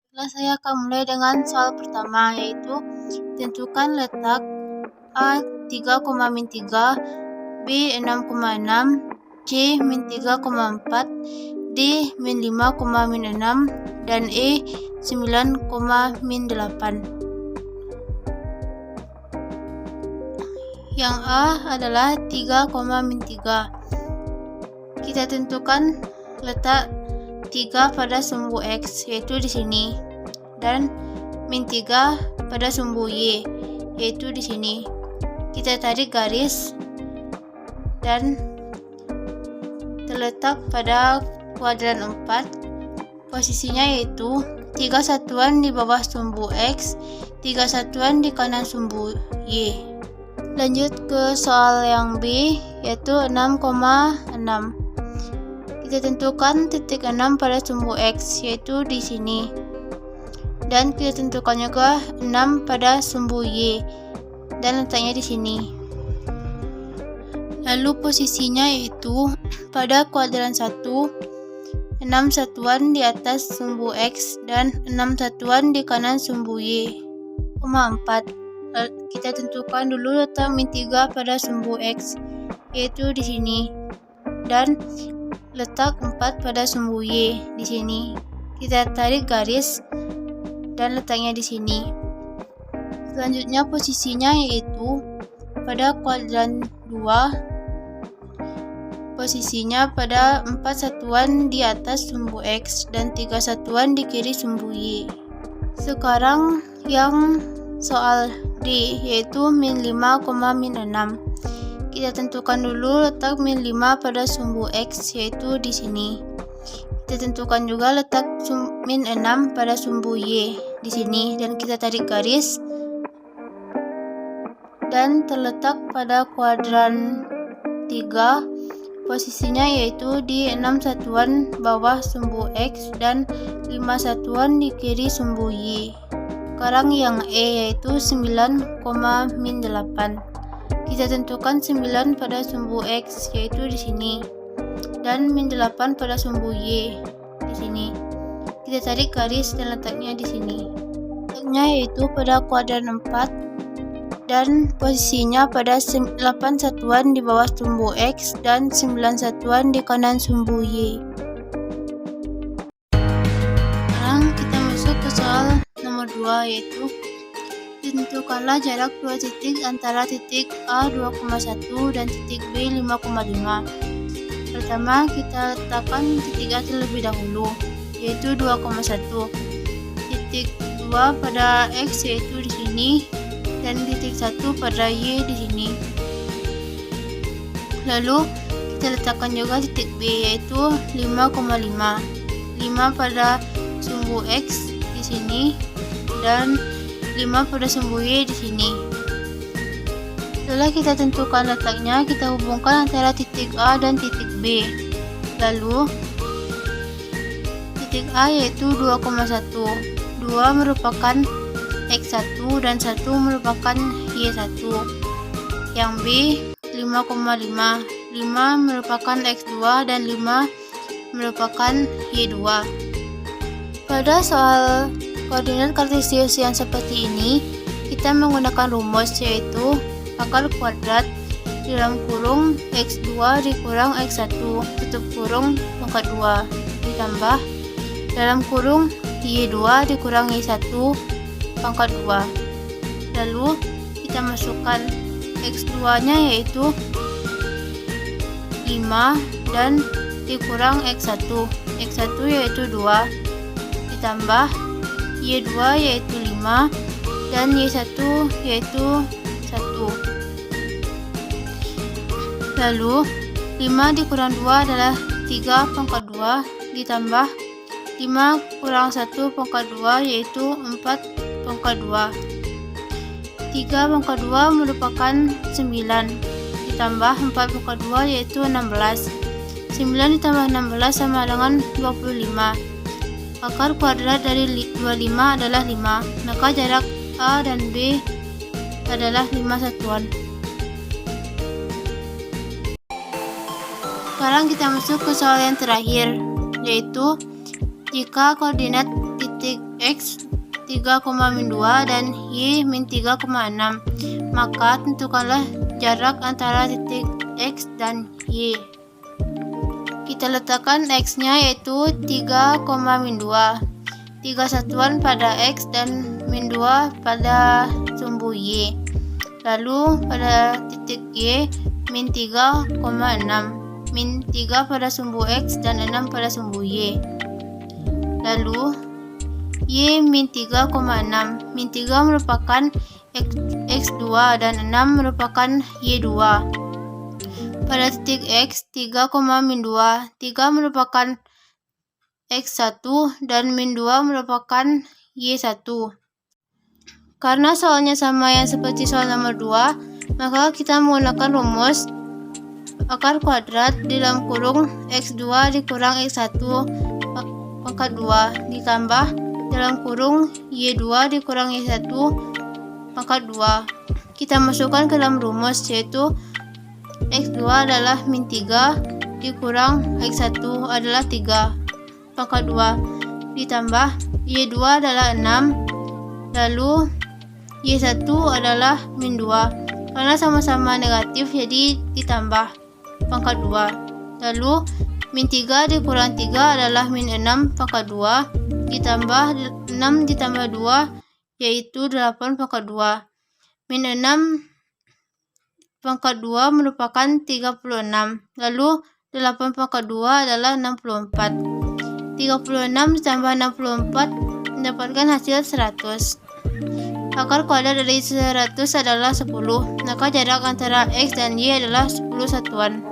Saya akan mulai dengan soal pertama, yaitu tentukan letak A 3,-3, B 6,6, C min 3,4, D min 5,-6, dan E 9,-8. Yang A adalah 3,-3. Kita tentukan letak 3 pada sumbu X, yaitu di sini, dan min 3 pada sumbu Y, yaitu di sini. Kita tarik garis dan terletak pada kuadran 4. Posisinya yaitu 3 satuan di bawah sumbu X, 3 satuan di kanan sumbu Y. Lanjut ke soal yang B, yaitu 6,6. Kita tentukan titik 6 pada sumbu X, yaitu di sini. Dan kita tentukan juga 6 pada sumbu Y, dan letaknya di sini. Lalu posisinya yaitu pada kuadran 1, 6 satuan di atas sumbu X dan 6 satuan di kanan sumbu Y, 4. Kita tentukan dulu letak min 3 pada sumbu X, yaitu di sini, dan letak 4 pada sumbu Y di sini. Kita tarik garis dan letaknya di sini. Selanjutnya posisinya yaitu pada kuadran 2, posisinya pada 4 satuan di atas sumbu X dan 3 satuan di kiri sumbu Y. Sekarang yang soal D, yaitu min 5,-6. Kita tentukan dulu letak min 5 pada sumbu X, yaitu di sini. Kita tentukan juga letak min 6 pada sumbu Y di sini, dan kita tarik garis dan terletak pada kuadran 3. Posisinya yaitu di 6 satuan bawah sumbu X dan 5 satuan di kiri sumbu Y. Sekarang yang E, yaitu 9,-8. Kita tentukan 9 pada sumbu X, yaitu di sini, dan min 8 pada sumbu Y di sini. Kita tarik garis dan letaknya di sini. Letaknya yaitu pada kuadran 4, dan posisinya pada 8 satuan di bawah sumbu X dan 9 satuan di kanan sumbu Y. Sekarang kita masuk ke soal nomor 2, yaitu tentukanlah jarak 2 titik antara titik A 2,1 dan titik B 5,5. Pertama, kita letakkan titik A terlebih dahulu, yaitu 2,1. Titik 2 pada X, yaitu di sini, dan titik 1 pada Y di sini. Lalu kita letakkan juga titik B, yaitu 5,5. 5 pada sumbu X di sini, dan 5 pada sumbu Y di sini. Setelah kita tentukan letaknya, kita hubungkan antara titik A dan titik B. Lalu titik A yaitu 2,1. 2 merupakan X1 dan 1 merupakan Y1. Yang B 5,5. 5 merupakan X2 dan 5 merupakan Y2. Pada soal koordinat kartesius yang seperti ini, kita menggunakan rumus, yaitu akar kuadrat dalam kurung X2 dikurang X1 tutup kurung pangkat 2 ditambah dalam kurung Y2 dikurang Y1 pangkat 2. Lalu kita masukkan X2 nya yaitu 5 dan dikurang X1. X1 yaitu 2 ditambah Y2 yaitu 5 dan Y1 yaitu 1. Lalu 5 dikurang 2 adalah 3 pangkat 2 ditambah 5 kurang 1 pangkat 2 yaitu 4 pangkat 2. 3 pangkat 2 merupakan 9 ditambah 4 pangkat 2 yaitu 16. 9 ditambah 16 sama dengan 25. Akar kuadrat dari 25 adalah 5, maka jarak A dan B adalah 5 satuan. Sekarang kita masuk ke soal yang terakhir, yaitu jika koordinat titik X 3,2 dan Y min 3,6. Maka tentukanlah jarak antara titik X dan Y. Kita letakkan X-nya yaitu 3,2. 3 satuan pada X dan min 2 pada sumbu Y. Lalu pada titik Y min 3,6. Min 3 pada sumbu X dan 6 pada sumbu Y. Lalu Y min 3,6. Min 3 merupakan X2 dan 6 merupakan Y2. Pada titik X 3,2. 3 merupakan X1 dan min 2 merupakan Y1. Karena soalnya sama yang seperti soal nomor 2, maka kita menggunakan rumus akar kuadrat di dalam kurung X2 dikurang X1 pangkat 2 ditambah dalam kurung Y2 dikurang Y1 pangkat 2. Kita masukkan ke dalam rumus, yaitu X2 adalah min 3 dikurang X1 adalah 3 pangkat 2 ditambah Y2 adalah 6, lalu Y1 adalah min 2. Karena sama-sama negatif jadi ditambah pangkat 2. Lalu min 3 dikurang 3 adalah min 6 pangkat 2 ditambah 6 ditambah 2 yaitu 8 pangkat 2. Min 6 pangkat 2 merupakan 36. Lalu 8 pangkat 2 adalah 64. 36 ditambah 64 mendapatkan hasil 100. Akar kuadrat dari 100 adalah 10. Maka jarak antara X dan Y adalah 10 satuan.